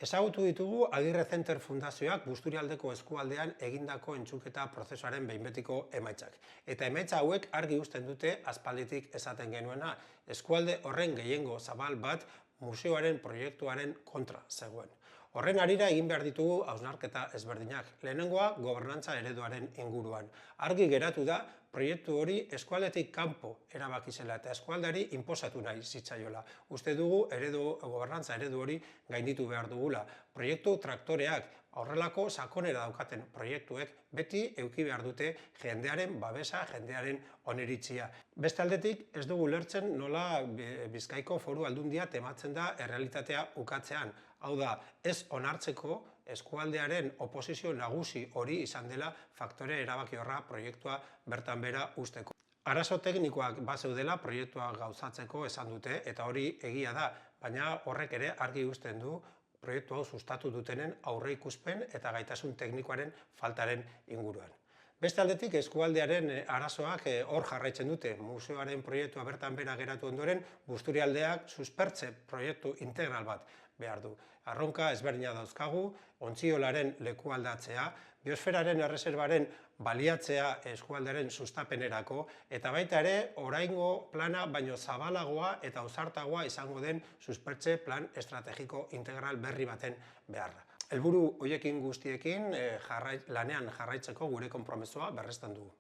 Ezagutu ditugu Agirre Center Fundazioak Busturialdeko eskualdean egindako entzuketa prozesuaren behin betiko emaitzak. Eta emaitza hauek argi uzten dute aspalditik esaten genuena, eskualde horren gehiengo zabal bat museoaren proiektuaren kontra zegoen. Horren harira egin behar ditugu hausnarketa ezberdinak. Lehenengoa, gobernantza ereduaren inguruan. Argi geratu da, proiektu hori eskualdetik kanpo erabaki zela eta eskualdeari inposatu nahi zitzaiola. Uste dugu gobernantza eredu hori gainditu behar dugula. Proiektu traktoreak, horrelako sakonera daukaten proiektuek beti eduki behar dute jendearen babesa, jendearen oniritzia. Beste aldetik, ez dugu lertzen nola Bizkaiko Foru Aldundia tematzen da errealitatea ukatzean. Hau da, ez onartzeko eskualdearen oposizio nagusi hori izan dela faktore erabakiorra proiektua bertan bera usteko. Arazo teknikoak bazeudela proiektua gauzatzeko esan dute eta hori egia da, baina horrek ere argi uzten du proiektu hau sustatu dutenen aurreikuspen eta gaitasun teknikoaren faltaren inguruan. Beste aldetik, eskualdearen arazoak hor jarraitzen dute. Museoaren proiektua bertan bera geratu ondoren, Busturialdeak suspertze proiektu integral bat behar du. Arronka ezberdina dauzkagu, ontziolaren lekualdatzea, biosferaren erreserbaren baliatzea eskualdearen sustapenerako, eta baita ere, oraingo plana baino zabalagoa eta ausartagoa izango den suspertze plan estrategiko integral berri baten beharra. Helburu horiekin guztiekin lanean jarraitzeko gure konpromisoa berresten dugu.